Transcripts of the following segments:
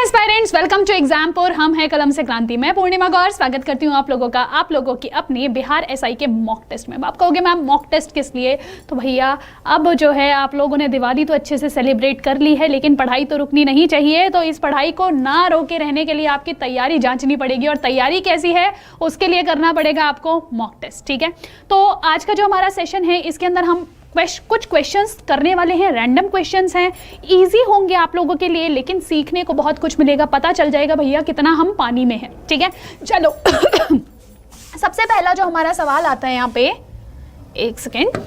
Aspirants, welcome to Exampur. हम हैं कलम से क्रांति। मैं पूर्णिमा गौर स्वागत करती हूँ आप लोगों की अपनी बिहार एसआई के मॉक टेस्ट में। आप कहोगे मैम मॉक टेस्ट किस लिए? तो भैया अब जो है आप लोगों ने दिवाली तो अच्छे से सेलिब्रेट कर ली है, लेकिन पढ़ाई तो रुकनी नहीं चाहिए। तो इस पढ़ाई को ना रोके रहने के लिए आपकी तैयारी जांचनी पड़ेगी, और तैयारी कैसी है उसके लिए करना पड़ेगा आपको मॉक टेस्ट। ठीक है, तो आज का जो हमारा सेशन है इसके अंदर हम कुछ क्वेश्चंस करने वाले हैं। रैंडम क्वेश्चंस हैं, इजी होंगे आप लोगों के लिए, लेकिन सीखने को बहुत कुछ मिलेगा। पता चल जाएगा भैया कितना हम पानी में हैं। ठीक है, चलो सबसे पहला जो हमारा सवाल आता है यहाँ पे, एक सेकेंड,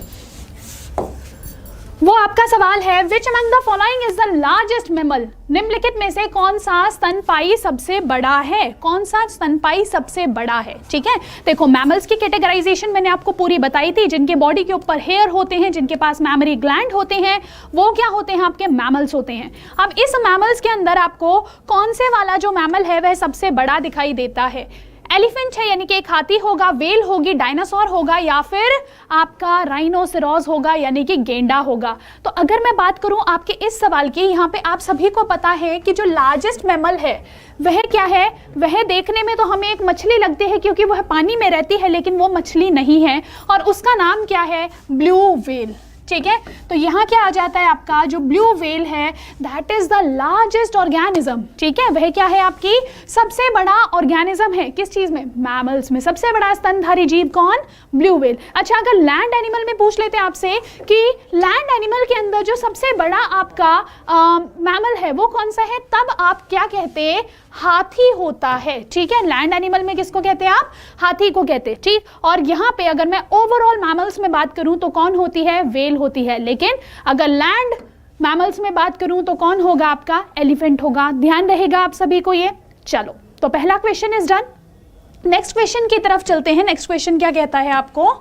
वो आपका सवाल है which among the following is the largest mammal. निम्नलिखित में से कौन सा स्तनपायी सबसे बड़ा है? कौन सा स्तनपायी सबसे बड़ा है? ठीक है, देखो मैमल्स की कैटेगराइजेशन मैंने आपको पूरी बताई थी। जिनके बॉडी के ऊपर हेयर होते हैं, जिनके पास मैमरी ग्लैंड होते हैं, वो क्या होते हैं? आपके मैमल्स होते हैं। अब इस मैमल्स के अंदर आपको कौन से वाला जो मैमल है वह सबसे बड़ा दिखाई देता है? एलिफेंट है, यानी कि एक हाथी होगा, वेल होगी, डायनासोर होगा, या फिर आपका राइनोसेरॉस होगा, यानी कि गेंडा होगा। तो अगर मैं बात करूं आपके इस सवाल की, यहाँ पे आप सभी को पता है कि जो लार्जेस्ट मैमल है वह क्या है? वह देखने में तो हमें एक मछली लगती है क्योंकि वह पानी में रहती है, लेकिन वो मछली नहीं है, और उसका नाम क्या है? Blue whale. ठीक है, तो यहाँ क्या आ जाता है आपका जो ब्लू व्हेल है, that is the largest organism. ठीक है, वह क्या है? आपकी सबसे बड़ा ऑर्गेनिज्म है। किस चीज में? मैमल्स में। सबसे बड़ा स्तनधारी जीव कौन? Blue whale. अच्छा, अगर लैंड एनिमल में पूछ लेते हैं आपसे कि लैंड एनिमल के अंदर जो सबसे बड़ा आपका मैमल है वो कौन सा है, तब आप क्या कहते हैं? हाथी होता है। ठीक है, लैंड एनिमल में किसको कहते हैं आप? हाथी को कहते हैं। ठीक, और यहाँ पे अगर मैं ओवरऑल मैमल्स में बात करूं तो कौन होती है? वेल होती है। लेकिन अगर लैंड मैमल्स में बात करूं तो कौन होगा? आपका एलिफेंट होगा। ध्यान रहेगा आप सभी को ये। चलो, तो पहला question is done. Next question की तरफ चलते हैं। नेक्स्ट क्वेश्चन क्या कहता है आपको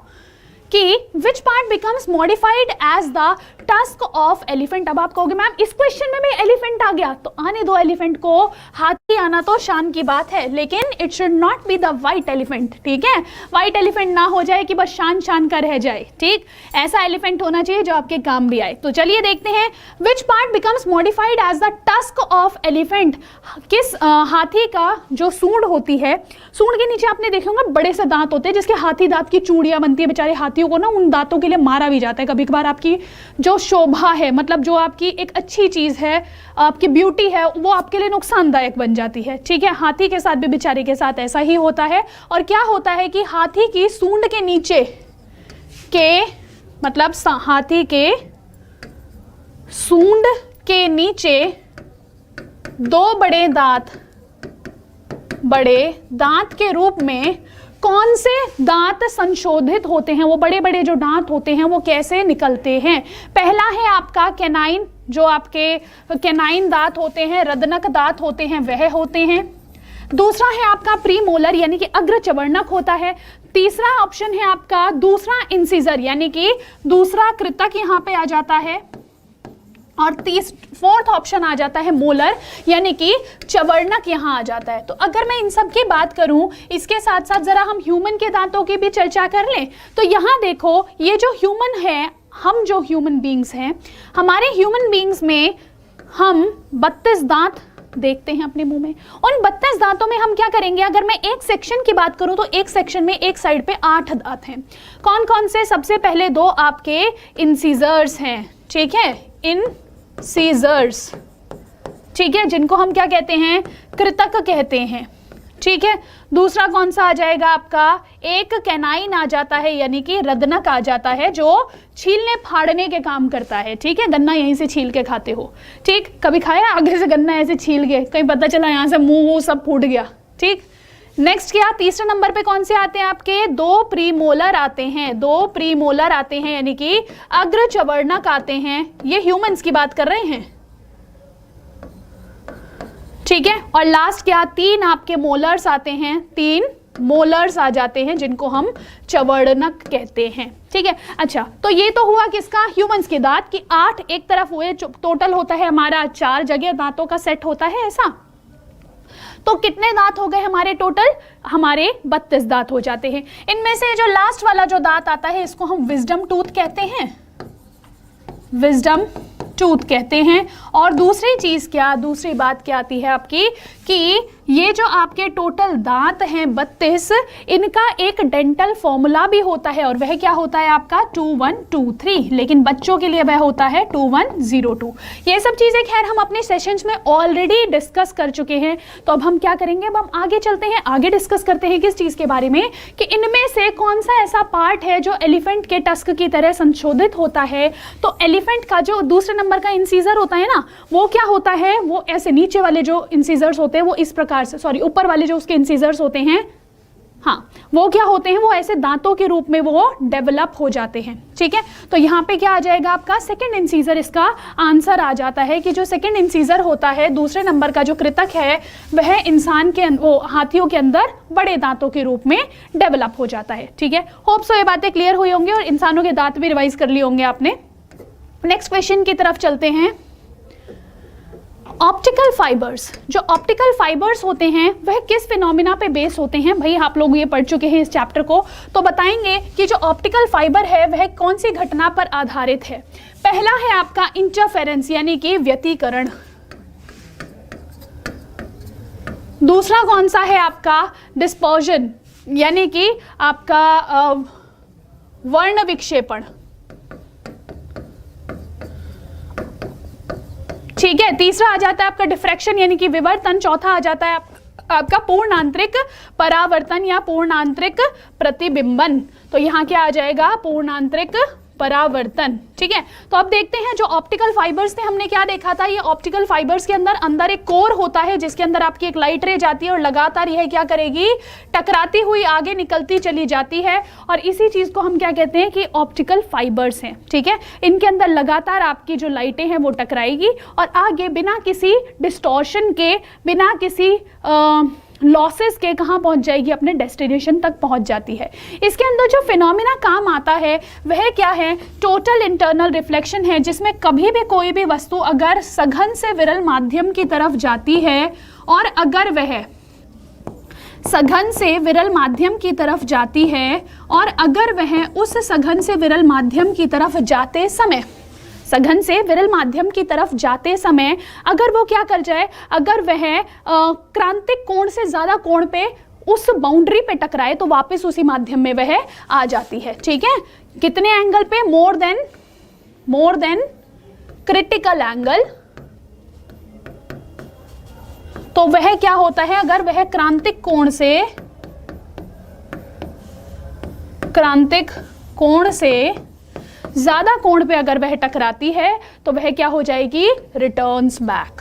कि which part becomes modified as the tusk of elephant. अब आप कहोगे मैम इस क्वेश्चन में भी एलिफेंट आ गया, तो आने दो एलिफेंट को। हाथी आना तो शान की बात है, लेकिन it should not be the white elephant. ठीक है, व्हाइट एलिफेंट ना हो जाए कि बस शान शान का रह जाए। ठीक, ऐसा एलिफेंट होना चाहिए जो आपके काम भी आए। तो चलिए देखते हैं, which part becomes modified as the tusk of elephant. किस हाथी का जो सूंड होती है, सूंड के नीचे आपने देखे होंगे बड़े से दांत होते हैं, जिसके हाथी दांत की चूड़ियां बनती है। बेचारे हाथियों को ना उन दांतों के लिए मारा भी जाता है कभी कभार। आपकी जो शोभा है, मतलब जो आपकी एक अच्छी चीज है, आपकी ब्यूटी है, वो आपके लिए नुकसानदायक बन जाती है। ठीक है, हाथी के साथ भी बेचारे के साथ ऐसा ही होता है। और क्या होता है कि हाथी की सूंड के नीचे के, मतलब हाथी के सूंड के नीचे दो बड़े दांत के रूप में कौन से दांत संशोधित होते हैं? वो बड़े बड़े जो दांत होते हैं वो कैसे निकलते हैं? पहला है आपका कैनाइन, जो आपके कैनाइन दांत होते हैं, रदनक दांत होते हैं, वह होते हैं। दूसरा है आपका प्रीमोलर, यानी कि अग्र चवर्णक होता है। तीसरा ऑप्शन है आपका दूसरा इंसिजर, यानी कि दूसरा कृतक यहाँ पे आ जाता है। और फोर्थ ऑप्शन आ जाता है मोलर, यानी कि चवर्णक यहाँ आ जाता है। तो अगर मैं इन सब की बात करूं, इसके साथ साथ जरा हम ह्यूमन के दांतों की भी चर्चा कर लें। तो यहाँ देखो, ये जो ह्यूमन है, हम जो ह्यूमन बींग्स हैं, हमारे ह्यूमन बींग्स में हम 32 दांत देखते हैं अपने मुंह में। उन 32 दांतों में हम क्या करेंगे? अगर मैं एक सेक्शन की बात करूं तो एक सेक्शन में एक साइड पे 8 दांत हैं। कौन कौन से? सबसे पहले दो आपके इंसिजर्स हैं। ठीक है, इंसिजर्स। ठीक है, जिनको हम क्या कहते हैं? कृतक कहते हैं। ठीक है, दूसरा कौन सा आ जाएगा आपका? एक कैनाइन आ जाता है, यानी कि रदनक आ जाता है, जो छीलने फाड़ने के काम करता है। ठीक है, गन्ना यहीं से छील के खाते हो। ठीक, कभी खाया आगे से गन्ना ऐसे छील के? कहीं पता चला यहाँ से मुंह सब फूट गया। ठीक, नेक्स्ट क्या? तीसरे नंबर पे कौन से आते हैं आपके? दो प्रीमोलर आते हैं। दो प्रीमोलर आते हैं, यानी कि अग्र चवर्णक आते हैं। ये ह्यूमंस की बात कर रहे हैं। ठीक है, और लास्ट क्या? 3 आपके मोलर्स आते हैं। 3 मोलर्स आ जाते हैं, जिनको हम चवर्णक कहते हैं। ठीक है, अच्छा, तो ये तो हुआ किसका? ह्यूमंस के दांत की 8 एक तरफ हुए। टोटल होता है हमारा 4 जगह दांतों का सेट होता है ऐसा। तो कितने दांत हो गए हमारे टोटल? हमारे 32 दांत हो जाते हैं। इनमें से जो लास्ट वाला जो दांत आता है, इसको हम विजडम टूथ कहते हैं। विजडम टूथ कहते हैं। और दूसरी चीज क्या, दूसरी बात क्या आती है आपकी कि ये जो आपके टोटल दांत हैं 32, इनका एक डेंटल फॉर्मूला भी होता है और वह क्या होता है आपका 2123, लेकिन बच्चों के लिए वह होता है 2102। ये सब चीजें खैर हम अपने सेशंस में ऑलरेडी डिस्कस कर चुके हैं। तो अब हम क्या करेंगे, अब हम आगे चलते हैं, आगे डिस्कस करते हैं किस चीज के बारे में कि इनमें से कौन सा ऐसा पार्ट है जो एलिफेंट के टस्क की तरह संशोधित होता है। तो एलिफेंट का जो दूसरे नंबर का इंसीजर होता है ना, वो क्या होता है, वो ऐसे नीचे वाले जो इंसीजर्स होते हैं वो इस प्रकार से, सॉरी ऊपर वाले जो उसके इंसीजर्स होते हैं, हाँ वो क्या होते हैं, वो ऐसे दांतों के रूप में वो डेवलप हो जाते हैं। ठीक है, तो यहाँ पे क्या आ जाएगा आपका सेकंड इंसीजर, इसका आंसर आ जाता है कि जो सेकंड इंसीजर होता है दूसरे नंबर का जो कृतक है वह इंसान के वो हाथियों के अंदर बड़े दांतों के रूप में डेवलप हो जाता है। ठीक है, होप सो ये बातें क्लियर हुई होंगी और इंसानों के दांत भी रिवाइज कर लिए होंगे आपने। नेक्स्ट क्वेश्चन की तरफ चलते हैं। ऑप्टिकल फाइबर्स, जो ऑप्टिकल फाइबर्स होते हैं वह किस फिनोमिना पे बेस होते हैं? भाई आप लोग ये पढ़ चुके हैं इस चैप्टर को, तो बताएंगे कि जो ऑप्टिकल फाइबर है वह कौन सी घटना पर आधारित है। पहला है आपका इंटरफेरेंस यानी कि व्यतिकरण, दूसरा कौन सा है आपका डिस्पर्जन यानी कि आपका वर्ण विक्षेपण। ठीक है, तीसरा आ जाता है आपका डिफ्रैक्शन यानी कि विवर्तन, चौथा आ जाता है आपका पूर्ण आंतरिक परावर्तन या पूर्ण आंतरिक प्रतिबिंबन। तो यहाँ क्या आ जाएगा, पूर्ण आंतरिक परावर्तन। ठीक है, तो अब देखते हैं जो ऑप्टिकल फाइबर्स थे हमने क्या देखा था, ये ऑप्टिकल फाइबर्स के अंदर एक कोर होता है जिसके अंदर आपकी एक लाइट रे जाती है और लगातार यह क्या करेगी, टकराती हुई आगे निकलती चली जाती है और इसी चीज को हम क्या कहते हैं कि ऑप्टिकल फाइबर्स हैं। ठीक है, इनके अंदर लगातार आपकी जो लाइटें हैं वो टकराएगी और आगे बिना किसी डिस्टॉर्शन के, बिना किसी लॉसेस के कहाँ पहुंच जाएगी, अपने डेस्टिनेशन तक पहुंच जाती है। इसके अंदर जो फिनोमिना काम आता है वह क्या है, टोटल इंटरनल रिफ्लेक्शन है, जिसमें कभी भी कोई भी वस्तु अगर सघन से विरल माध्यम की तरफ जाती है और अगर वह सघन से विरल माध्यम की तरफ जाती है और अगर वह उस सघन से विरल माध्यम की तरफ जाते समय, सघन से विरल माध्यम की तरफ जाते समय अगर वो क्या कर जाए, अगर वह क्रांतिक कोण से ज्यादा कोण पे उस बाउंड्री पे टकराए तो वापस उसी माध्यम में वह आ जाती है। ठीक है, कितने एंगल पे, मोर देन क्रिटिकल एंगल। तो वह क्या होता है, अगर वह क्रांतिक कोण से ज्यादा कोण पे अगर वह टकराती है तो वह क्या हो जाएगी, रिटर्न्स बैक।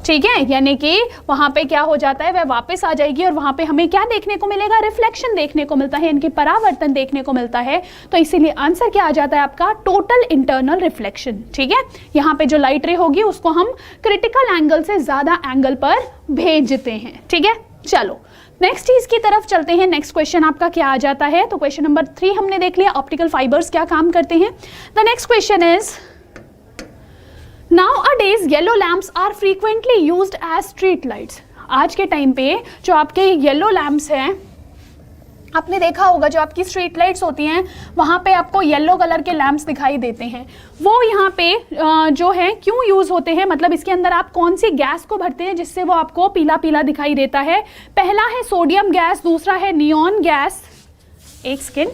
ठीक है, यानी कि वहां पे क्या हो जाता है, वह वापस आ जाएगी और वहां पे हमें क्या देखने को मिलेगा, रिफ्लेक्शन देखने को मिलता है, इनकी परावर्तन देखने को मिलता है। तो इसीलिए आंसर क्या आ जाता है आपका, टोटल इंटरनल रिफ्लेक्शन। ठीक है, यहाँ पे जो लाइट रे होगी उसको हम क्रिटिकल एंगल से ज्यादा एंगल पर भेजते हैं। ठीक है, चलो नेक्स्ट चीज की तरफ चलते हैं। नेक्स्ट क्वेश्चन आपका क्या आ जाता है, तो क्वेश्चन नंबर 3 हमने देख लिया, ऑप्टिकल फाइबर्स क्या काम करते हैं। The next question is, nowadays yellow lamps are frequently used as street lights. आज के टाइम पे जो आपके येलो लैम्प्स हैं, आपने देखा होगा जो आपकी स्ट्रीट लाइट्स होती हैं वहाँ पे आपको येलो कलर के लैंप्स दिखाई देते हैं। वो यहाँ पे जो है क्यों यूज़ होते हैं, मतलब इसके अंदर आप कौन सी गैस को भरते हैं जिससे वो आपको पीला पीला दिखाई देता है। पहला है सोडियम गैस, दूसरा है नियॉन गैस। एक सेकेंड,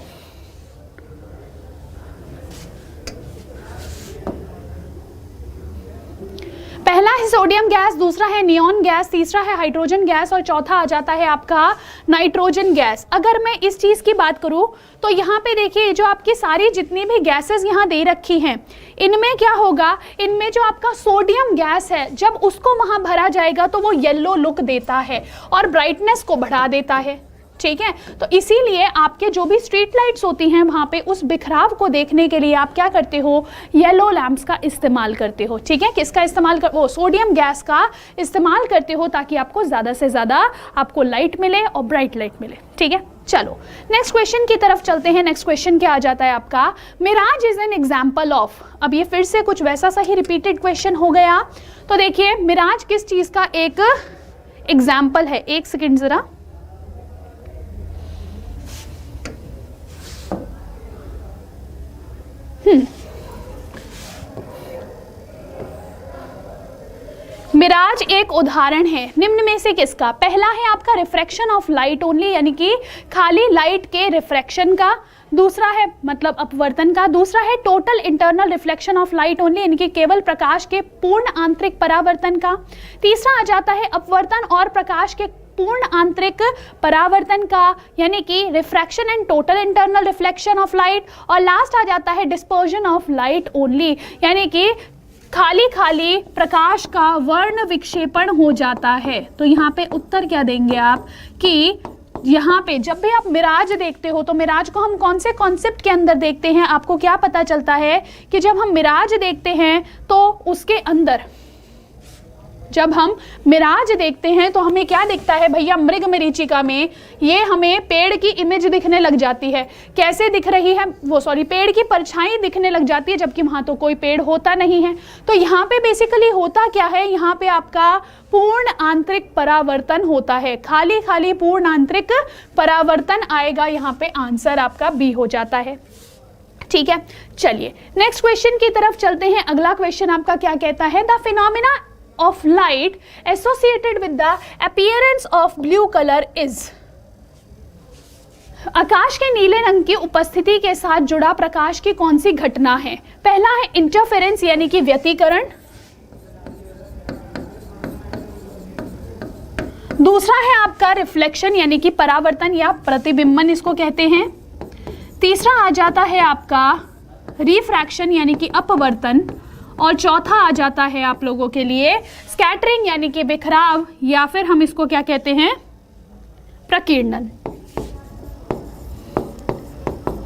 पहला है सोडियम गैस, दूसरा है नियॉन गैस, तीसरा है हाइड्रोजन गैस और चौथा आ जाता है आपका नाइट्रोजन गैस। अगर मैं इस चीज की बात करूं तो यहाँ पे देखिए जो आपकी सारी जितनी भी गैसेस यहाँ दे रखी हैं, इनमें क्या होगा, इनमें जो आपका सोडियम गैस है जब उसको वहां भरा जाएगा तो वो येलो लुक देता है और ब्राइटनेस को बढ़ा देता है। ठीक है, तो इसीलिए आपके जो भी स्ट्रीट लाइट्स होती हैं वहां पे उस बिखराव को देखने के लिए आप क्या करते हो, येलो लैंप्स का इस्तेमाल करते हो। ठीक है, किसका इस्तेमाल कर, वो सोडियम गैस का इस्तेमाल करते हो ताकि आपको ज्यादा से ज्यादा आपको लाइट मिले और ब्राइट लाइट मिले। ठीक है, चलो नेक्स्ट क्वेश्चन की तरफ चलते हैं। नेक्स्ट क्वेश्चन क्या आ जाता है आपका, mirage is an example of. अब ये फिर से कुछ वैसा सा ही रिपीटेड क्वेश्चन हो गया। तो देखिए मिराज किस चीज का एक एग्जाम्पल है। एक सेकेंड जरा, मिराज एक उदाहरण है निम्न में से किसका? पहला है आपका रिफ्रैक्शन ऑफ लाइट ओनली, यानी कि खाली लाइट के रिफ्रैक्शन का। दूसरा है मतलब अपवर्तन का। दूसरा है total internal reflection of light only, यानी कि केवल प्रकाश के पूर्ण आंतरिक परावर्तन का। तीसरा आ जाता है अपवर्तन और प्रकाश के पूर्ण आंतरिक परावर्तन का, यानी कि refraction and total internal reflection of light. और लास्ट आ जाता है डिस्पर्जन ऑफ लाइट ओनली, यानी कि खाली खाली प्रकाश का वर्ण विक्षेपण हो जाता है। तो यहाँ पे उत्तर क्या देंगे आप कि यहाँ पे जब भी आप मिराज देखते हो तो मिराज को हम कौन से कॉन्सेप्ट के अंदर देखते हैं? आपको क्या पता चलता है कि जब हम मिराज देखते हैं तो उसके अंदर, जब हम मिराज देखते हैं तो हमें क्या दिखता है भैया? मृग मरीचिका में ये हमें पेड़ की इमेज दिखने लग जाती है। कैसे दिख रही है वो? सॉरी, पेड़ की परछाई दिखने लग जाती है, जबकि वहाँ तो कोई पेड़ होता नहीं है। तो यहाँ पे बेसिकली होता क्या है? यहाँ पे आपका पूर्ण आंतरिक परावर्तन होता है। खाली खाली पूर्ण आंतरिक परावर्तन आएगा, यहाँ पे आंसर आपका बी हो जाता है। ठीक है, चलिए नेक्स्ट क्वेश्चन की तरफ चलते हैं। अगला क्वेश्चन आपका क्या कहता है? The phenomena of light associated with the appearance of blue color is। आकाश के नीले रंग की उपस्थिति के साथ जुड़ा प्रकाश की कौन सी घटना है? पहला है इंटरफेरेंस, यानी कि व्यतिकरण। दूसरा है आपका रिफ्लेक्शन, यानी कि परावर्तन या प्रतिबिंबन इसको कहते हैं। तीसरा आ जाता है आपका रिफ्रैक्शन, यानी कि अपवर्तन। और चौथा आ जाता है आप लोगों के लिए स्कैटरिंग, यानी कि बिखराव, या फिर हम इसको क्या कहते हैं? प्रकीर्णन।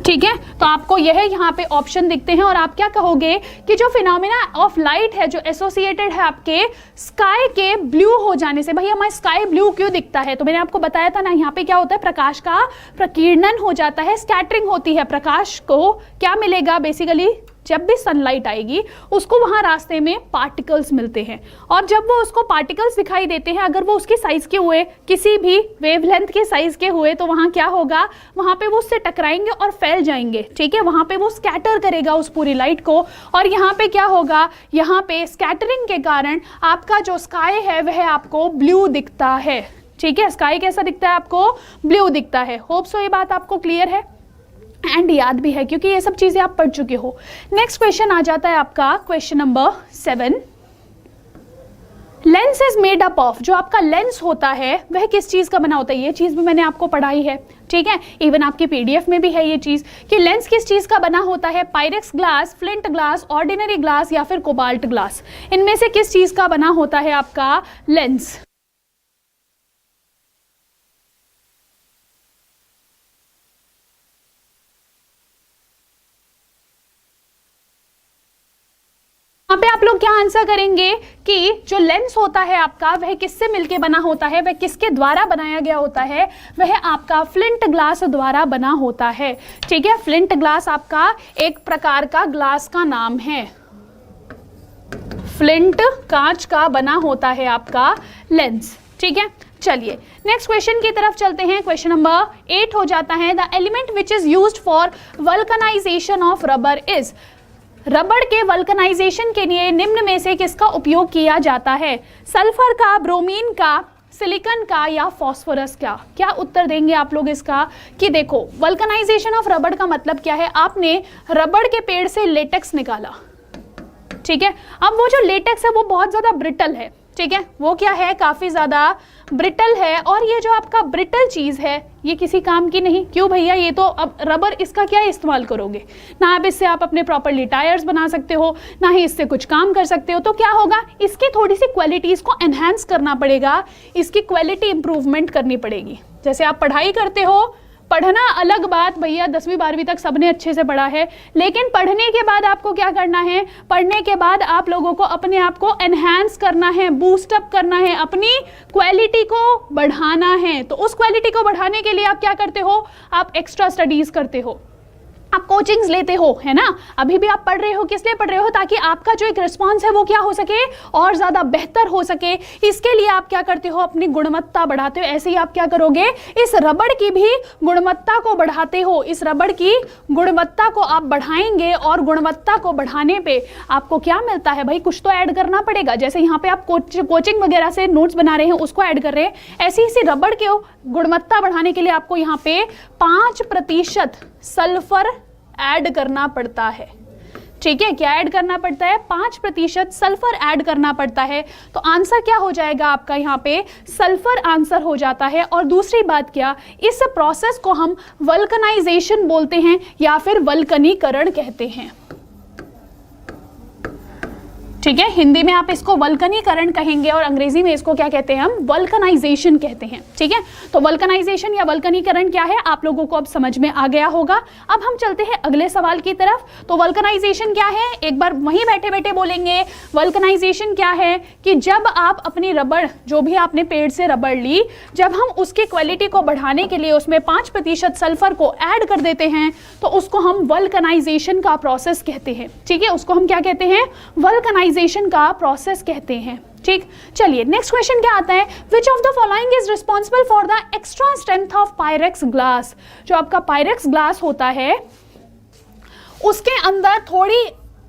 ठीक है, तो आपको यह यहाँ पे ऑप्शन दिखते हैं और आप क्या कहोगे कि जो फिनोमिना ऑफ लाइट है जो एसोसिएटेड है आपके स्काई के ब्लू हो जाने से। भैया हमारा स्काई ब्लू क्यों दिखता है? तो मैंने आपको बताया था ना, यहाँ पे क्या होता है? प्रकाश का प्रकीर्णन हो जाता है, स्कैटरिंग होती है। प्रकाश को क्या मिलेगा? बेसिकली जब भी सनलाइट आएगी उसको वहाँ रास्ते में पार्टिकल्स मिलते हैं, और जब वो उसको पार्टिकल्स दिखाई देते हैं, अगर वो उसके साइज के हुए, किसी भी वेवलेंथ के साइज के हुए, तो वहाँ क्या होगा? वहाँ पे वो उससे टकराएंगे और फैल जाएंगे। ठीक है, वहाँ पे वो स्कैटर करेगा उस पूरी लाइट को, और यहाँ पे क्या होगा? यहाँ पे स्कैटरिंग के कारण आपका जो स्काई है वह आपको ब्लू दिखता है। ठीक है, स्काई कैसा दिखता है? आपको ब्लू दिखता है। होप सो ये बात आपको क्लियर है एंड याद भी है, क्योंकि ये सब चीजें आप पढ़ चुके हो। नेक्स्ट क्वेश्चन आ जाता है आपका question number 7। Lens is made up of. जो आपका लेंस होता है वह किस चीज का बना होता है? ये चीज भी मैंने आपको पढ़ाई है। ठीक है, इवन आपकी पीडीएफ में भी है ये चीज कि लेंस किस चीज का बना होता है? Pyrex glass, flint glass, ordinary glass या फिर कोबाल्ट ग्लास। इनमें से किस चीज का बना होता है आपका लेंस? यहाँ पे आप लोग क्या आंसर करेंगे कि जो लेंस होता है आपका वह किससे मिलके बना होता है? वह किसके द्वारा बनाया गया होता है? वह आपका फ्लिंट ग्लास द्वारा बना होता है। ठीक है, फ्लिंट ग्लास आपका एक प्रकार का ग्लास का नाम है। फ्लिंट कांच का बना होता है आपका लेंस। ठीक है, चलिए नेक्स्ट क्वेश्चन की तरफ चलते हैं। क्वेश्चन नंबर 8 हो जाता है the element which is used for vulcanization of rubber is. रबड़ के वल्कनाइजेशन के लिए निम्न में से किसका उपयोग किया जाता है? सल्फर का, ब्रोमीन का, सिलिकॉन का या फास्फोरस का? क्या उत्तर देंगे आप लोग इसका? कि देखो वल्कनाइजेशन ऑफ रबड़ का मतलब क्या है? आपने रबड़ के पेड़ से लेटेक्स निकाला। ठीक है, अब वो जो लेटेक्स है वो बहुत ज्यादा ब्रिटल है। ठीक है, वो क्या है? काफी ज्यादा ब्रिटल है, और ये जो आपका ब्रिटल चीज है ये किसी काम की नहीं। क्यों भैया? ये तो अब रबर, इसका क्या इस्तेमाल करोगे? ना आप इससे आप अपने प्रॉपरली टायर्स बना सकते हो, ना ही इससे कुछ काम कर सकते हो। तो क्या होगा? इसकी थोड़ी सी क्वालिटीज को एनहांस करना पड़ेगा, इसकी क्वालिटी इंप्रूवमेंट करनी पड़ेगी। जैसे आप पढ़ाई करते हो, पढ़ना अलग बात भैया, 10वीं 12वीं तक सबने अच्छे से पढ़ा है, लेकिन पढ़ने के बाद आपको क्या करना है? पढ़ने के बाद आप लोगों को अपने आप को एनहांस करना है, बूस्ट अप करना है, अपनी क्वालिटी को बढ़ाना है। तो उस क्वालिटी को बढ़ाने के लिए आप क्या करते हो? आप एक्स्ट्रा स्टडीज करते हो, आप कोचिंग्स लेते हो, है ना, अभी भी आप पढ़ रहे हो, किस लिए पढ़ रहे हो, ताकि आपका जो एक रिस्पॉन्स है वो क्या हो सके, और ज्यादा बेहतर हो सके। इसके लिए आप क्या करते हो, अपनी गुणवत्ता बढ़ाते हो। ऐसे ही आप क्या करोगे, इस रबड़ की भी गुणवत्ता को बढ़ाते हो, इस रबड़ की गुणवत्ता को आप बढ़ाएंगे, और गुणवत्ता को बढ़ाने पे आपको क्या मिलता है भाई, कुछ तो ऐड करना पड़ेगा। जैसे यहाँ पे आप कोचिंग वगैरह से नोट्स बना रहे हैं, उसको ऐड कर रहे हैं, ऐसी इसी रबड़ के गुणवत्ता बढ़ाने के लिए आपको यहाँ पे 5% सल्फर ऐड करना पड़ता है। ठीक है, क्या ऐड करना पड़ता है, 5% सल्फर ऐड करना पड़ता है। तो आंसर क्या हो जाएगा आपका, यहाँ पे सल्फर आंसर हो जाता है। और दूसरी बात क्या, इस प्रोसेस को हम वल्कनाइजेशन बोलते हैं या फिर वल्कनीकरण कहते हैं। ठीक है, हिंदी में आप इसको वल्कनीकरण कहेंगे और अंग्रेजी में इसको क्या कहते हैं, हम वल्कनाइजेशन कहते हैं। ठीक है, तो वल्कनाइजेशन या वल्कनीकरण क्या है, आप लोगों को अब समझ में आ गया होगा। अब हम चलते हैं अगले सवाल की तरफ। तो वल्कनाइजेशन क्या है, एक बार वहीं बैठे बैठे बोलेंगे। वल्कनाइजेशन क्या है कि जब आप अपनी रबड़, जो भी आपने पेड़ से रबड़ ली, जब हम उसकी क्वालिटी को बढ़ाने के लिए उसमें 5% सल्फर को ऐड कर देते हैं, तो उसको हम वल्कनाइजेशन का प्रोसेस कहते हैं। ठीक है, उसको हम क्या कहते हैं, वल्कनाइजेशन का प्रोसेस कहते हैं। ठीक, चलिए नेक्स्ट क्वेश्चन क्या आता है, which of the following is responsible for the extra strength of Pyrex glass. जो आपका पायरेक्स ग्लास होता है उसके अंदर थोड़ी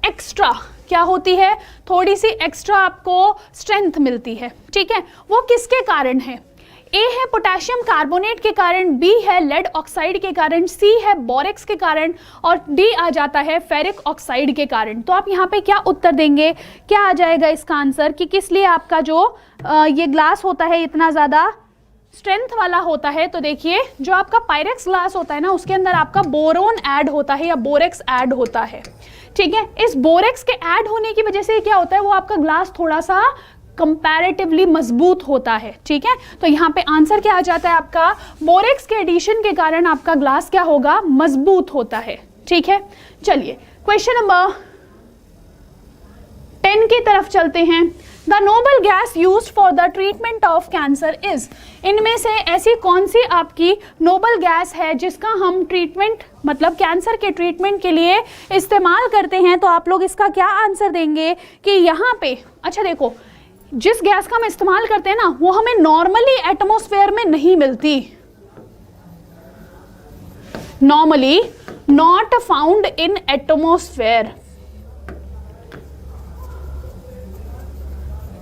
एक्स्ट्रा क्या होती है, थोड़ी सी एक्स्ट्रा आपको स्ट्रेंथ मिलती है। ठीक है, वो किसके कारण है, ए है पोटेशियम कार्बोनेट के कारण, बी है लेड ऑक्साइड के कारण, सी है बोरेक्स के कारण, और डी आ जाता है फेरिक ऑक्साइड के कारण। तो आप यहाँ पे क्या उत्तर देंगे, क्या आ जाएगा इसका आंसर कि किस लिए आपका जो ये ग्लास होता है इतना ज़्यादा स्ट्रेंथ वाला होता है। तो देखिए, जो आपका पायरेक्स ग्लास होता है ना, उसके अंदर आपका बोरोन ऐड होता है या बोरेक्स ऐड होता है। ठीक है, इस बोरेक्स के ऐड होने की वजह से क्या होता है, वो आपका ग्लास थोड़ा सा कंपैरेटिवली मजबूत होता है। ठीक है, तो यहाँ पे आंसर क्या आ जाता है आपका, बोरेक्स के एडिशन के कारण आपका ग्लास क्या होगा, मजबूत होता है। ठीक है, चलिए क्वेश्चन नंबर 10 की तरफ चलते हैं। The noble gas used for the treatment of cancer is, इनमें से ऐसी कौन सी आपकी नोबल गैस है जिसका हम ट्रीटमेंट, मतलब कैंसर के ट्रीटमेंट के लिए इस्तेमाल करते हैं। तो आप लोग इसका क्या आंसर देंगे कि यहाँ पे, अच्छा देखो, जिस गैस का हम इस्तेमाल करते हैं ना, वो हमें नॉर्मली एटमॉस्फेयर में नहीं मिलती, normally not found in atmosphere.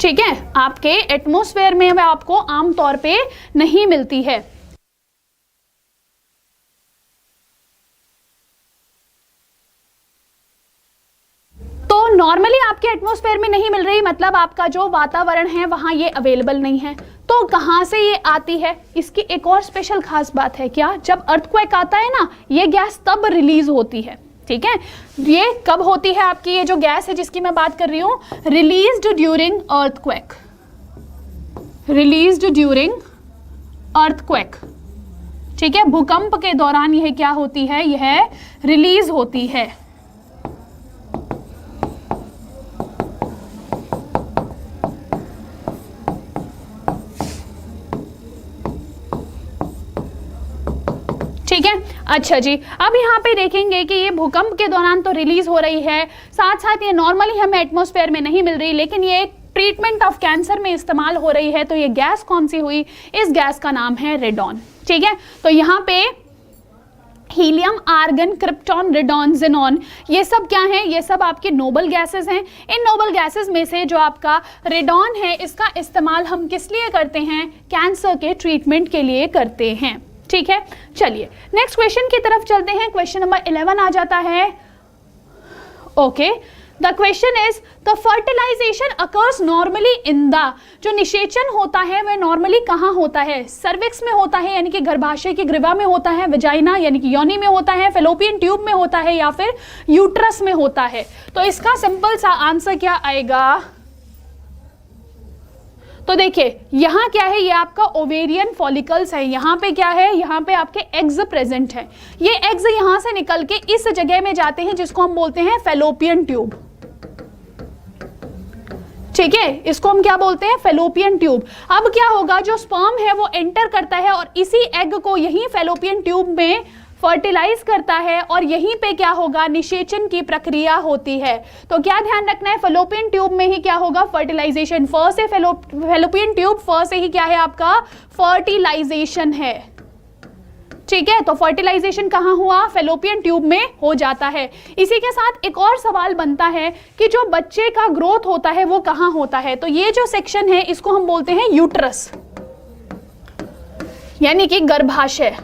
ठीक है, आपके एटमॉस्फेयर में वह आपको आमतौर पे नहीं मिलती है। तो नॉर्मली आपके एटमॉस्फेयर में नहीं मिल रही, मतलब आपका जो वातावरण है वहां ये अवेलेबल नहीं है। तो कहां से ये आती है, इसकी एक और स्पेशल खास बात है क्या, जब अर्थक्वेक आता है ना, ये गैस तब रिलीज होती है। ठीक है, ये कब होती है आपकी, ये जो गैस है जिसकी मैं बात कर रही हूं, released during earthquake, released during earthquake. ठीक है, भूकंप के दौरान यह क्या होती है, यह रिलीज होती है। ठीक है, अच्छा जी, अब यहाँ पे देखेंगे कि ये भूकंप के दौरान तो रिलीज हो रही है, साथ साथ ये नॉर्मली हमें एटमॉस्फेयर में नहीं मिल रही, लेकिन ये ट्रीटमेंट ऑफ कैंसर में इस्तेमाल हो रही है। तो ये गैस कौन सी हुई, इस गैस का नाम है रेडॉन। ठीक है, तो यहाँ पे helium, argon, krypton, radon, xenon, ये सब क्या हैं, ये सब आपके नोबल गैसेस हैं। इन नोबल गैसेस में से जो आपका रेडॉन है, इसका इस्तेमाल हम किस लिए करते हैं, कैंसर के ट्रीटमेंट के लिए करते हैं। ठीक है, चलिए नेक्स्ट क्वेश्चन की तरफ चलते हैं। क्वेश्चन नंबर 11 आ जाता है। Okay, the question is the fertilization occurs normally in the, जो निषेचन होता है वह नॉर्मली कहाँ होता है, सर्विक्स में होता है यानी कि गर्भाशय की ग्रीवा में होता है, वेजाइना यानी कि योनि में होता है, फेलोपियन ट्यूब में होता है, या फिर यूट्रस में होता है। तो इसका सिंपल सा आंसर क्या आएगा, तो देखिए यहाँ क्या है, ये आपका ओवेरियन फॉलिकल्स है, यहाँ पे क्या है, यहाँ पे आपके एग्स प्रेजेंट है। ये एग्स यहाँ से निकल के इस जगह में जाते हैं जिसको हम बोलते हैं फेलोपियन ट्यूब। ठीक है, इसको हम क्या बोलते हैं, फेलोपियन ट्यूब। अब क्या होगा, जो स्पर्म है वो एंटर करता है और इसी एग को यही फेलोपियन ट्यूब में फर्टिलाइज करता है और यहीं पे क्या होगा, निषेचन की प्रक्रिया होती है। तो क्या ध्यान रखना है, फैलोपियन ट्यूब में ही क्या होगा, फर्टिलाइजेशन। फ से फैलोपियन ट्यूब, फ से ही क्या है आपका, फर्टिलाइजेशन है। ठीक है, तो फर्टिलाइजेशन कहाँ हुआ, फैलोपियन ट्यूब में हो जाता है। इसी के साथ एक और सवाल बनता है कि जो बच्चे का ग्रोथ होता है वो कहाँ होता है। तो ये जो सेक्शन है इसको हम बोलते हैं यूट्रस, यानी कि गर्भाशय।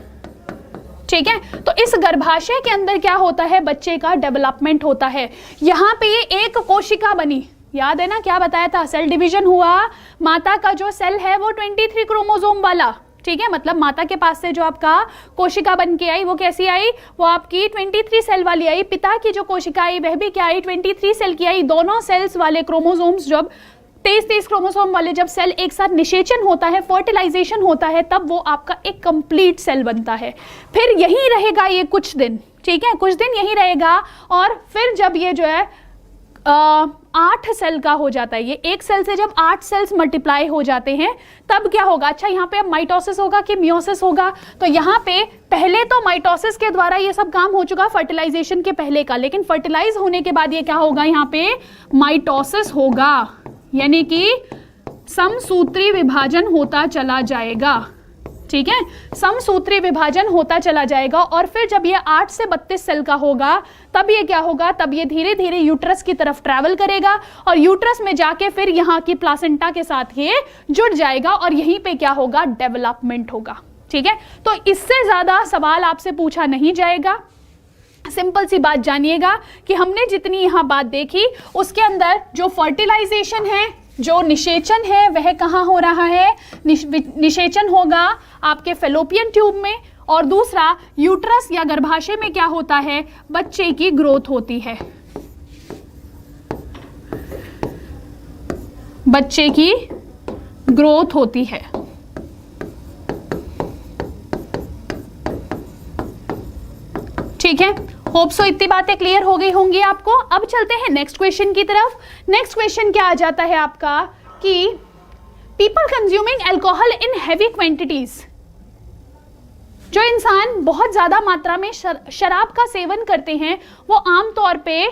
ठीक है, तो इस गर्भाशय के अंदर क्या होता है, बच्चे का डेवलपमेंट होता है। यहाँ पे एक कोशिका बनी, याद है ना क्या बताया था, सेल डिवीजन हुआ, माता का जो सेल है वो 23 क्रोमोसोम वाला। ठीक है, मतलब माता के पास से जो आपका कोशिका बन के आई वो कैसी आई, वो आपकी 23 सेल वाली आई। पिता की जो कोशिका आई वह भी क्या आई, 23 सेल की आई। दोनों सेल्स वाले क्रोमोसोम्स, जब 23 क्रोमोसोम वाले जब सेल एक साथ निषेचन होता है, फर्टिलाइजेशन होता है, तब वो आपका एक कंप्लीट सेल बनता है। फिर यही रहेगा ये कुछ दिन, ठीक है, कुछ दिन यही रहेगा। और फिर जब ये जो है 8 सेल का हो जाता है, ये एक सेल से जब 8 सेल्स मल्टीप्लाई हो जाते हैं तब क्या होगा। अच्छा, यहाँ पे अब माइटोसिस होगा कि मियोसिस होगा, तो यहाँ पे पहले तो माइटोसिस के द्वारा ये सब काम हो चुका फर्टिलाइजेशन के पहले का, लेकिन फर्टिलाइज होने के बाद ये क्या होगा, यहाँ पे माइटोसिस होगा, यानी कि समसूत्री विभाजन होता चला जाएगा। ठीक है, समसूत्री विभाजन होता चला जाएगा। और फिर जब ये 8 से 32 सेल का होगा तब ये क्या होगा, तब ये धीरे धीरे यूट्रस की तरफ ट्रैवल करेगा और यूट्रस में जाके फिर यहाँ की प्लासेंटा के साथ ये जुड़ जाएगा और यहीं पे क्या होगा, डेवलपमेंट होगा। ठीक है, तो इससे ज्यादा सवाल आपसे पूछा नहीं जाएगा। सिंपल सी बात जानिएगा कि हमने जितनी यहाँ बात देखी उसके अंदर जो फर्टिलाइजेशन है, जो निषेचन है, वह कहाँ हो रहा है, निषेचन होगा आपके फैलोपियन ट्यूब में, और दूसरा यूट्रस या गर्भाशय में क्या होता है, बच्चे की ग्रोथ होती है, बच्चे की ग्रोथ होती है। ठीक है, होप सो इतनी बातें क्लियर हो गई होंगी आपको। अब चलते हैं नेक्स्ट क्वेश्चन की तरफ। नेक्स्ट क्वेश्चन क्या आ जाता है आपका कि people consuming alcohol in heavy quantities, जो इंसान बहुत ज्यादा मात्रा में शराब का सेवन करते हैं वो आमतौर पे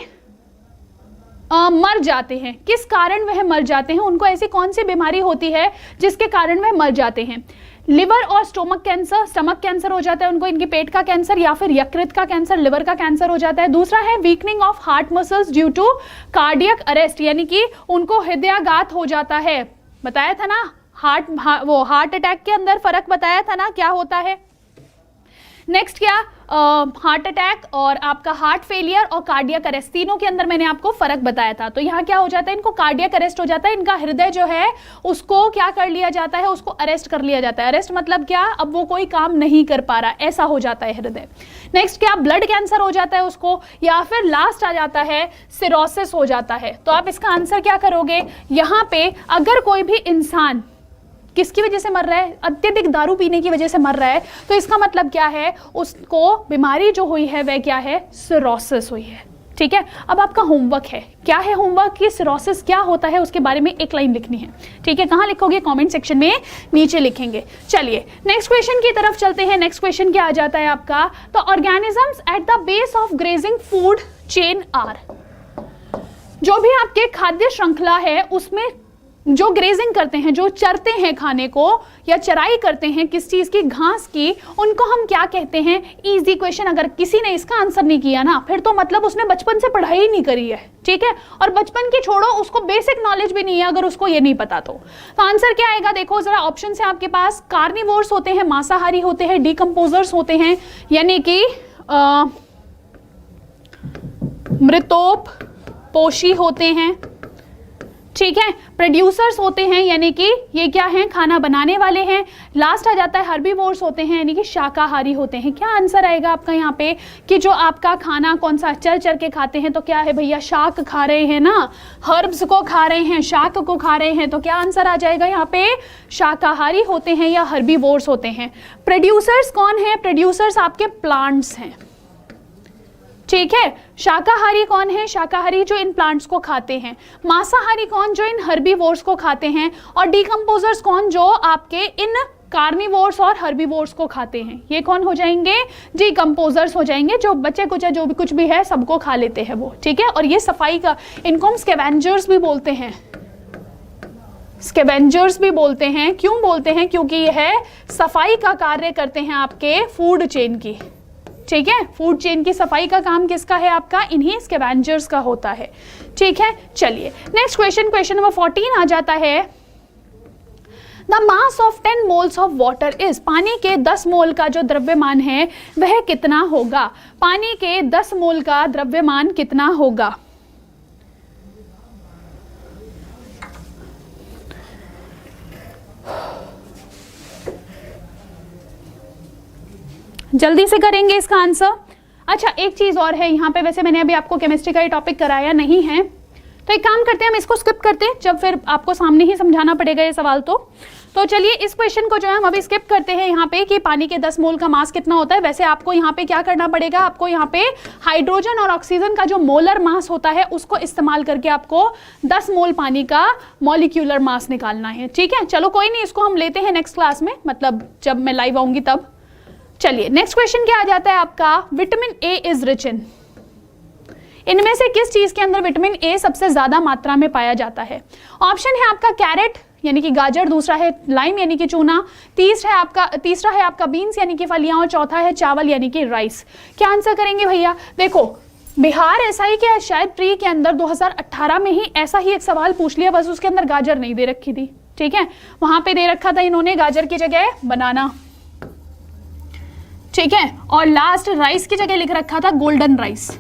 मर जाते हैं। किस कारण वह मर जाते हैं, उनको ऐसी कौन सी बीमारी होती है जिसके कारण वह मर जाते हैं। लिवर और स्टोमक कैंसर, स्टमक कैंसर हो जाता है उनको, इनके पेट का कैंसर, या फिर यकृत का कैंसर, लिवर का कैंसर हो जाता है। दूसरा है weakening of heart muscles due to cardiac arrest, यानी कि उनको हृदयाघात हो जाता है। बताया था ना, हार्ट अटैक के अंदर फर्क बताया था ना क्या होता है। नेक्स्ट क्या, हार्ट अटैक और आपका हार्ट फेलियर और कार्डियक अरेस्ट, तीनों के अंदर मैंने आपको फर्क बताया था। तो यहाँ क्या हो जाता है, इनको कार्डियक अरेस्ट हो जाता है, इनका हृदय जो है उसको क्या कर लिया जाता है, उसको अरेस्ट कर लिया जाता है। अरेस्ट मतलब क्या, अब वो कोई काम नहीं कर पा रहा, ऐसा हो जाता है हृदय। नेक्स्ट क्या, ब्लड कैंसर हो जाता है उसको, या फिर लास्ट आ जाता है सिरोसिस हो जाता है। तो आप इसका आंसर क्या करोगे, यहाँ पे अगर कोई भी इंसान किसकी वजह से मर रहा है, अत्यधिक दारू पीने की वजह से मर रहा है, तो इसका मतलब क्या है, उसको बीमारी जो हुई है वह क्या है, सिरोसिस हुई है। ठीक है, अब आपका होमवर्क है, क्या है होमवर्क, कि सिरोसिस क्या होता है उसके बारे में एक लाइन लिखनी है। ठीक है, कहाँ लिखोगे, कमेंट सेक्शन में नीचे लिखेंगे। चलिए नेक्स्ट क्वेश्चन की तरफ चलते हैं। नेक्स्ट क्वेश्चन क्या आ जाता है आपका, तो organisms at the base of grazing food chain are, जो भी आपके खाद्य श्रृंखला है उसमें जो ग्रेजिंग करते हैं, जो चरते हैं खाने को या चराई करते हैं किस चीज की, घास की, उनको हम क्या कहते हैं। इजी क्वेश्चन, अगर किसी ने इसका आंसर नहीं किया ना फिर तो मतलब उसने बचपन से पढ़ाई नहीं करी है। ठीक है, और बचपन की छोड़ो, उसको बेसिक नॉलेज भी नहीं है अगर उसको ये नहीं पता तो आंसर क्या आएगा। देखो जरा ऑप्शन है आपके पास, कार्निवोर्स होते हैं, मांसाहारी होते हैं, डिकम्पोजर्स होते हैं, यानी कि मृतोप पोषी होते हैं। ठीक है, प्रोड्यूसर्स होते हैं, यानी कि ये क्या हैं, खाना बनाने वाले हैं। लास्ट आ जाता है हर्बीवोर्स होते हैं, यानी कि शाकाहारी होते हैं। क्या आंसर आएगा आपका यहाँ पे, कि जो आपका खाना कौन सा चर चर के खाते हैं, तो क्या है भैया, शाक खा रहे हैं ना, हर्ब्स को खा रहे हैं, शाक को खा रहे हैं, तो क्या आंसर आ जाएगा यहाँ पे, शाकाहारी होते हैं या हर्बीवोर्स होते हैं। प्रोड्यूसर्स कौन है, प्रोड्यूसर्स आपके प्लांट्स हैं। ठीक है, शाकाहारी कौन है, शाकाहारी जो इन प्लांट्स को खाते हैं। मांसाहारी कौन, जो इन हर्बीवोर्स को खाते हैं। और डिकम्पोजर्स कौन, जो आपके इन कार्निवोर्स और हर्बीवोर्स को खाते हैं। ये कौन हो जाएंगे? डिकम्पोजर्स हो जाएंगे, जो बच्चे कुछ जो भी कुछ भी है सबको खा लेते हैं वो, ठीक है। और ये सफाई का, इनको हम स्कैवेंजर्स भी बोलते हैं, स्कैवेंजर्स भी बोलते हैं। क्यों बोलते हैं? क्योंकि यह सफाई का कार्य करते हैं आपके फूड चेन की, ठीक है। फूड चेन की सफाई का काम किसका है? आपका इन्हीं स्कैवेंजर्स का होता है, ठीक है। चलिए नेक्स्ट क्वेश्चन, क्वेश्चन नंबर 14 आ जाता है, the mass of 10 moles of water is, पानी के 10 मोल का जो द्रव्यमान है वह कितना होगा? पानी के 10 मोल का द्रव्यमान कितना होगा? जल्दी से करेंगे इसका आंसर। अच्छा एक चीज और है यहाँ पे, वैसे मैंने अभी आपको केमिस्ट्री का ये टॉपिक कराया नहीं है, तो एक काम करते हैं हम इसको स्किप करते हैं, जब फिर आपको सामने ही समझाना पड़ेगा ये सवाल। तो चलिए इस क्वेश्चन को जो है हम अभी स्किप करते हैं यहाँ पे, कि पानी के 10 मोल का मास कितना होता है। वैसे आपको यहाँ पे क्या करना पड़ेगा, आपको यहाँ पे हाइड्रोजन और ऑक्सीजन का जो मोलर मास होता है उसको इस्तेमाल करके आपको 10 मोल पानी का मॉलिक्यूलर मास निकालना है, ठीक है। चलो कोई नहीं, इसको हम लेते हैं नेक्स्ट क्लास में, मतलब जब मैं लाइव आऊंगी तब। चलिए नेक्स्ट क्वेश्चन क्या आ जाता है आपका, vitamin A is rich in, इनमें से किस चीज के अंदर विटामिन ए सबसे ज्यादा मात्रा में पाया जाता है? ऑप्शन है आपका कैरेट यानी कि गाजर, दूसरा है लाइम यानी कि चूना, तीसरा है आपका बीन्स यानी कि फलियां, और चौथा है चावल यानी कि राइस। क्या आंसर करेंगे भैया? देखो बिहार एसआई के शायद प्री के अंदर 2018 में ही ऐसा ही एक सवाल पूछ लिया, बस उसके अंदर गाजर नहीं दे रखी थी, ठीक है। वहां पे दे रखा था इन्होंने गाजर की जगह बनाना, ठीक है, और लास्ट राइस की जगह लिख रखा था गोल्डन राइस,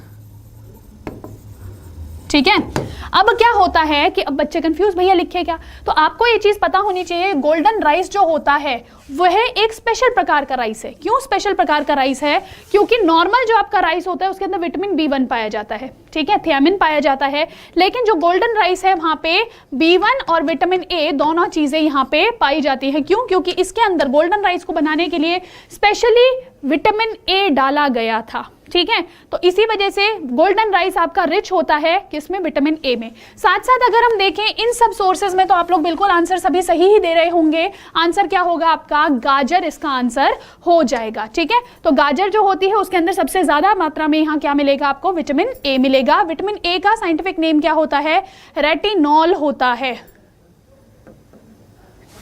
ठीक है। अब क्या होता है कि अब बच्चे कंफ्यूज, भैया लिखे क्या? तो आपको ये चीज पता होनी चाहिए, गोल्डन राइस जो होता है वह एक स्पेशल प्रकार का राइस है। क्यों स्पेशल प्रकार का राइस है? क्योंकि नॉर्मल जो आपका राइस होता है उसके अंदर विटामिन B1 पाया जाता है, ठीक है, थियामिन पाया जाता है, लेकिन जो गोल्डन राइस है वहां पे B1 और विटामिन ए दोनों चीजें यहाँ पे पाई जाती है। क्यों? क्योंकि इसके अंदर गोल्डन राइस को बनाने के लिए स्पेशली विटामिन ए डाला गया था, ठीक है। तो इसी वजह से गोल्डन राइस आपका रिच होता है किसमें? विटामिन ए में। साथ साथ अगर हम देखें इन सब सोर्सेज में, तो आप लोग बिल्कुल आंसर सभी सही ही दे रहे होंगे। आंसर क्या होगा आपका? गाजर इसका आंसर हो जाएगा, ठीक है। तो गाजर जो होती है उसके अंदर सबसे ज्यादा मात्रा में यहाँ क्या मिलेगा आपको? विटामिन ए मिलेगा। विटामिन ए का साइंटिफिक नेम क्या होता है? रेटिनॉल होता है,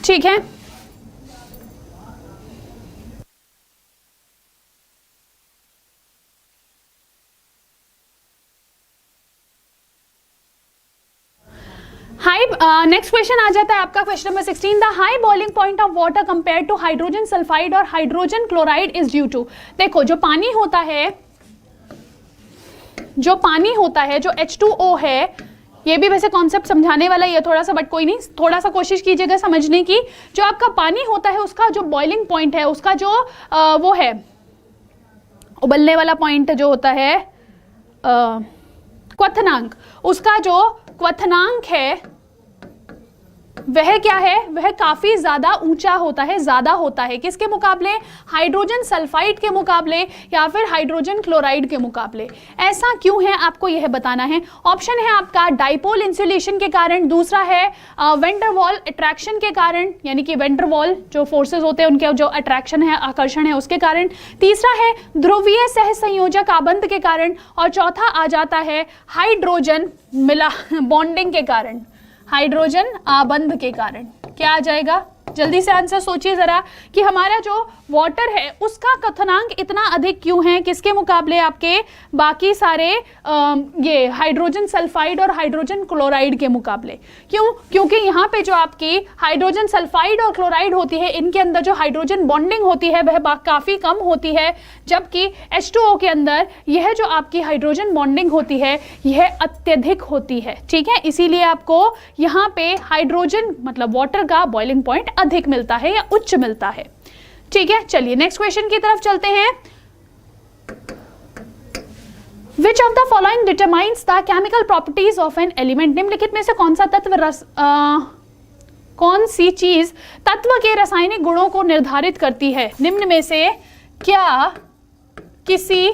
ठीक है। नेक्स्ट क्वेश्चन आ जाता है आपका question number 16, the high boiling point of water compare to hydrogen sulphide और hydrogen chloride is due to. देखो जो पानी होता है जो H2O है, ये भी वैसे कॉन्सेप्ट समझाने वाला ही है थोड़ा सा, बट कोई नहीं, थोड़ा सा कोशिश कीजिएगा समझने की। जो आपका पानी होता है उसका जो बॉइलिंग पॉइंट है, उसका जो वो है उबलने वाला पॉइंट जो होता है क्वथनांक, उसका जो क्वथनांक है वह क्या है? वह काफी ज्यादा ऊंचा होता है, ज्यादा होता है किसके मुकाबले? हाइड्रोजन सल्फाइड के मुकाबले या फिर हाइड्रोजन क्लोराइड के मुकाबले। ऐसा क्यों है आपको यह बताना है। ऑप्शन है आपका डाइपोल इंसुलेशन के कारण, दूसरा है वेंडरवॉल अट्रैक्शन के कारण, यानी कि वेंडरवॉल जो फोर्सेस होते हैं उनके जो अट्रैक्शन है, आकर्षण है, उसके कारण, तीसरा है ध्रुवीय सहसंयोजक आबंध के कारण, और चौथा आ जाता है हाइड्रोजन मिला बॉन्डिंग के कारण, हाइड्रोजन आबंध के कारण। क्या आ जाएगा? जल्दी से आंसर सोचिए जरा कि हमारा जो वाटर है उसका क्वथनांक इतना अधिक क्यों है किसके मुकाबले? आपके बाकी सारे ये हाइड्रोजन सल्फाइड और हाइड्रोजन क्लोराइड के मुकाबले। क्यों? क्योंकि यहाँ पे जो आपकी हाइड्रोजन सल्फाइड और क्लोराइड होती है, इनके अंदर जो हाइड्रोजन बॉन्डिंग होती है वह काफी कम होती है, जबकि H2O के अंदर यह जो आपकी हाइड्रोजन बॉन्डिंग होती है यह अत्यधिक होती है, ठीक है। इसीलिए आपको यहाँ पे हाइड्रोजन मतलब वाटर का बॉइलिंग पॉइंट अधिक मिलता है या उच्च मिलता है, ठीक है। चलिए नेक्स्ट क्वेश्चन की तरफ चलते हैं। Which of the following determines the chemical properties of an element? निम्नलिखित में से कौन सा तत्व कौन सी चीज तत्व के रासायनिक गुणों को निर्धारित करती है? निम्न में से क्या किसी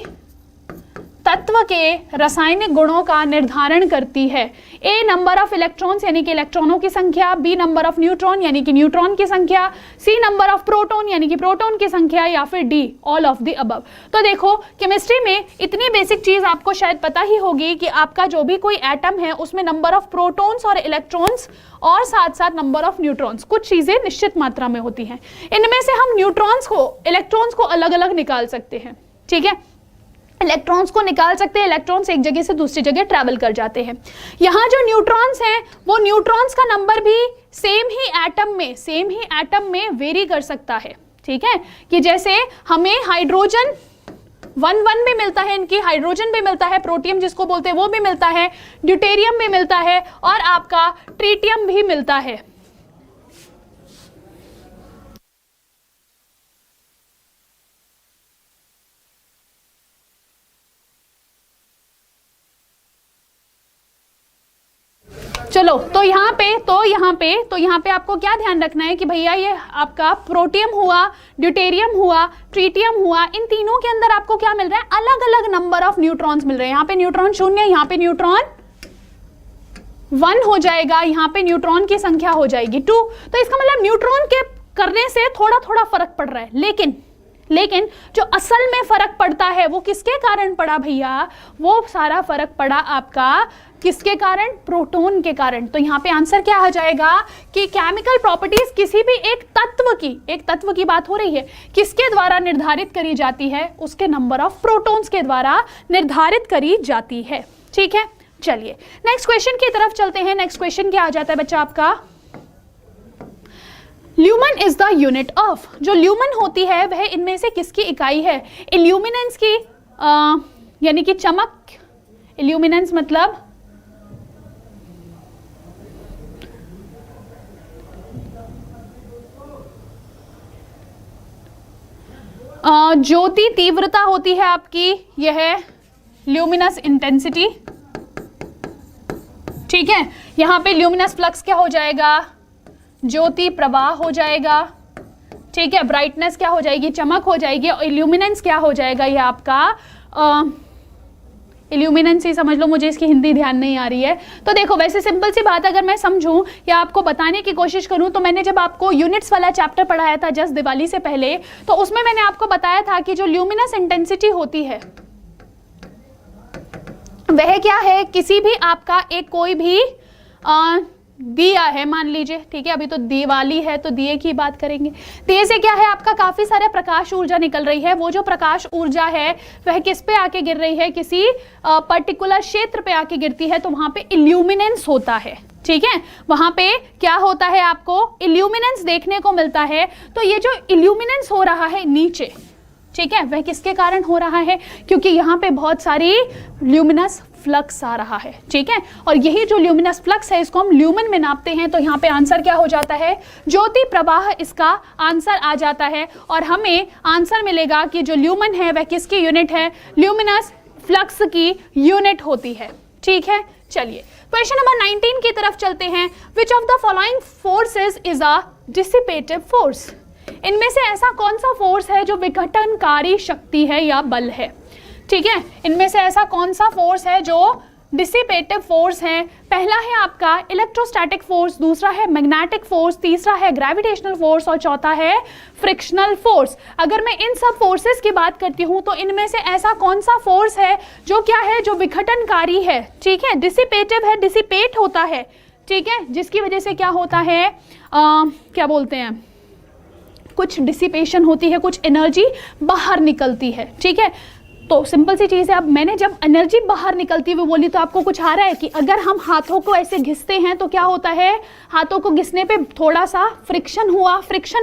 तत्व के रासायनिक गुणों का निर्धारण करती है? ए नंबर ऑफ इलेक्ट्रॉन्स यानी कि इलेक्ट्रॉनों की संख्या, बी नंबर ऑफ न्यूट्रॉन यानी कि न्यूट्रॉन की संख्या, सी नंबर ऑफ प्रोटॉन यानी कि प्रोटॉन की संख्या, या फिर D all of the above. तो देखो केमिस्ट्री में इतनी बेसिक चीज आपको शायद पता ही होगी कि आपका जो भी कोई एटम है उसमें नंबर ऑफ प्रोटॉन्स और इलेक्ट्रॉन्स और साथ साथ नंबर ऑफ न्यूट्रॉन्स, कुछ चीजें निश्चित मात्रा में होती हैं। इनमें से हम न्यूट्रॉन्स को, इलेक्ट्रॉन्स को अलग अलग निकाल सकते हैं, ठीक है, इलेक्ट्रॉन्स को निकाल सकते हैं। इलेक्ट्रॉन्स एक जगह से दूसरी जगह ट्रैवल कर जाते हैं। यहाँ जो न्यूट्रॉन्स हैं वो न्यूट्रॉन्स का नंबर भी सेम ही एटम में वेरी कर सकता है, ठीक है, कि जैसे हमें हाइड्रोजन 1 भी मिलता है, इनकी हाइड्रोजन भी मिलता है, प्रोटियम जिसको बोलते हैं वो भी मिलता है, ड्यूटेरियम भी मिलता है और आपका ट्रीटियम भी मिलता है। चलो तो यहाँ पे आपको क्या ध्यान रखना है कि भैया ये आपका प्रोटियम हुआ, ड्यूटेरियम हुआ, ट्रीटियम हुआ, इन तीनों के अंदर आपको क्या मिल रहा है? अलग अलग नंबर ऑफ न्यूट्रॉन्स मिल रहे हैं। यहाँ पे न्यूट्रॉन 0, यहाँ पे न्यूट्रॉन 1 हो जाएगा, यहाँ पे न्यूट्रॉन की संख्या हो जाएगी 2। तो इसका मतलब न्यूट्रॉन के करने से थोड़ा थोड़ा फर्क पड़ रहा है, लेकिन जो असल में फर्क पड़ता है वो किसके कारण पड़ा भैया? वो सारा फर्क पड़ा आपका किसके कारण? प्रोटॉन के कारण। तो यहाँ पे आंसर क्या आ जाएगा कि केमिकल प्रॉपर्टीज किसी भी एक तत्व की बात हो रही है, किसके द्वारा निर्धारित करी जाती है? उसके नंबर ऑफ प्रोटॉन्स के द्वारा निर्धारित करी जाती है, ठीक है। चलिए नेक्स्ट क्वेश्चन की तरफ चलते हैं। नेक्स्ट क्वेश्चन क्या आ जाता है बच्चा आपका? Lumen is the unit of. जो ल्यूमन होती है वह इनमें से किसकी इकाई है? इल्यूमिनेंस की, यानी कि चमक। इल्यूमिनेंस मतलब ज्योति तीव्रता होती है आपकी, यह है ल्यूमिनस इंटेंसिटी, ठीक है। यहां पे ल्यूमिनस फ्लक्स क्या हो जाएगा? ज्योति प्रवाह हो जाएगा, ठीक है। ब्राइटनेस क्या हो जाएगी? चमक हो जाएगी। और इल्यूमिनेंस क्या हो जाएगा? ये आपका इल्यूमिनेंस ही समझ लो, मुझे इसकी हिंदी ध्यान नहीं आ रही है। तो देखो वैसे सिंपल सी बात अगर मैं समझूं या आपको बताने की कोशिश करूं तो मैंने जब आपको यूनिट्स वाला चैप्टर पढ़ाया था जस्ट दिवाली से पहले, तो उसमें मैंने आपको बताया था कि जो ल्यूमिनस इंटेंसिटी होती है वह क्या है? किसी भी आपका एक कोई भी दिया है मान लीजिए, ठीक है, अभी तो दिवाली है तो दिए की बात करेंगे। दिए से क्या है? आपका काफी सारा प्रकाश ऊर्जा निकल रही है। वो जो प्रकाश ऊर्जा है वह किस पे आके गिर रही है? किसी पर्टिकुलर क्षेत्र पे आके गिरती है, तो वहां पे इल्यूमिनेंस होता है, ठीक है। वहां पे क्या होता है? आपको इल्यूमिनेंस देखने को मिलता है। तो ये जो इल्यूमिनेंस हो रहा है नीचे, ठीक है, वह किसके कारण हो रहा है? क्योंकि यहाँ पे बहुत सारी ल्यूमिनस फ्लक्स आ रहा है, ठीक है। और यही जो ल्यूमिनस फ्लक्स है इसको हम ल्यूमन में नापते हैं। तो यहाँ पे आंसर क्या हो जाता है? ज्योति प्रवाह इसका आंसर आ जाता है। और हमें आंसर मिलेगा कि जो ल्यूमन है वह किसकी यूनिट है? ल्यूमिनस फ्लक्स की यूनिट होती है, ठीक है। चलिए क्वेश्चन नंबर 19 की तरफ चलते हैं। Which of the following forces is a dissipative force? इनमें से ऐसा कौन सा फोर्स है जो विघटनकारी शक्ति है या बल है, ठीक है। इनमें से ऐसा कौन सा फोर्स है जो डिसिपेटिव फोर्स है? पहला है आपका इलेक्ट्रोस्टैटिक फोर्स, दूसरा है मैग्नेटिक फोर्स, तीसरा है ग्रेविटेशनल फोर्स और चौथा है फ्रिक्शनल फोर्स। अगर मैं इन सब फोर्सेस की बात करती हूं तो इनमें से ऐसा कौन सा फोर्स है जो क्या है? जो विघटनकारी है, ठीक है। डिसिपेटिव है, डिसिपेट होता है, ठीक है, जिसकी वजह से क्या होता है? क्या बोलते हैं, कुछ डिसिपेशन होती है, कुछ एनर्जी बाहर निकलती है, ठीक है। तो सिंपल सी चीज़ है। अब मैंने जब एनर्जी बाहर निकलती हुई बोली तो आपको कुछ आ रहा है कि अगर हम हाथों को ऐसे घिसते हैं तो क्या होता है? हाथों को घिसने पे थोड़ा सा फ्रिक्शन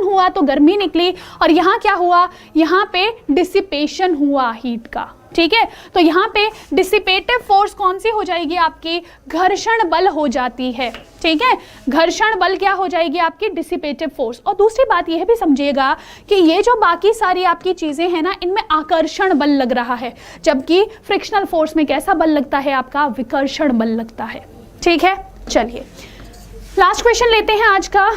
हुआ तो गर्मी निकली। और यहाँ क्या हुआ? यहाँ पे डिसिपेशन हुआ हीट का, ठीक है। तो यहाँ पे डिसिपेटिव फोर्स कौन सी हो जाएगी? आपकी घर्षण बल हो जाती है, ठीक है। घर्षण बल क्या हो जाएगी? आपकी डिसिपेटिव फोर्स। और दूसरी बात यह भी समझिएगा कि ये जो बाकी सारी आपकी चीजें हैं ना, इनमें आकर्षण बल लग रहा है, जबकि फ्रिक्शनल फोर्स में कैसा बल लगता है? आपका विकर्षण बल लगता है, ठीक है। चलिए लास्ट क्वेश्चन लेते हैं आज का।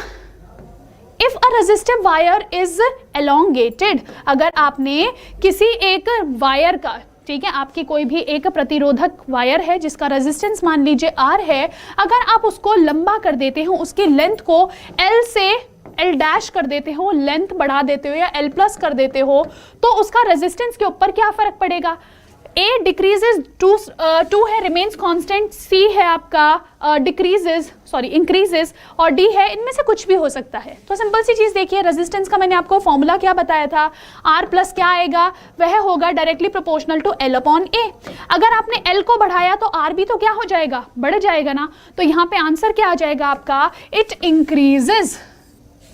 If a resistive wire is elongated, अगर आपने किसी एक वायर का, ठीक है, आपकी कोई भी एक प्रतिरोधक वायर है जिसका रेजिस्टेंस मान लीजिए R है, अगर आप उसको लंबा कर देते हो, उसकी लेंथ को L से L डैश कर देते हो, लेंथ बढ़ा देते हो या L प्लस कर देते हो, तो उसका रेजिस्टेंस के ऊपर क्या फर्क पड़ेगा? A डिक्रीजेज 2 है रिमेन्स कांस्टेंट, C है आपका डिक्रीजेज इंक्रीजेज और D है, इनमें से कुछ भी हो सकता है। तो सिंपल सी चीज देखिए, रेजिस्टेंस का मैंने आपको फॉर्मूला क्या बताया था, R प्लस क्या आएगा, वह होगा directly proportional to L upon A। अगर आपने L को बढ़ाया तो R भी तो क्या हो जाएगा, बढ़ जाएगा ना। तो यहाँ पे आंसर क्या आ जाएगा आपका, इट इंक्रीजेज।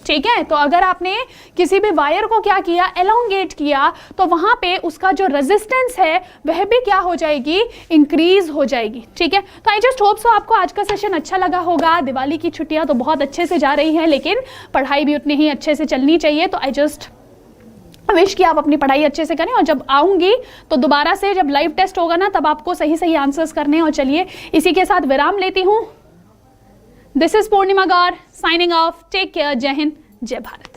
ठीक है, तो अगर आपने किसी भी वायर को क्या किया, एलोंगेट किया, तो वहां पे उसका जो रेजिस्टेंस है वह भी क्या हो जाएगी, इंक्रीज हो जाएगी। ठीक है, तो आई जस्ट होप सो आपको आज का सेशन अच्छा लगा होगा। दिवाली की छुट्टियां तो बहुत अच्छे से जा रही हैं, लेकिन पढ़ाई भी उतनी ही अच्छे से चलनी चाहिए। तो आई जस्ट विश कि आप अपनी पढ़ाई अच्छे से करें, और जब आऊंगी तो दोबारा से जब लाइव टेस्ट होगा ना, तब आपको सही सही आंसर्स करने। और चलिए इसी के साथ विराम लेती हूँ। This is Purnima Gaur signing off. Take care. जय हिंद, जय भारत।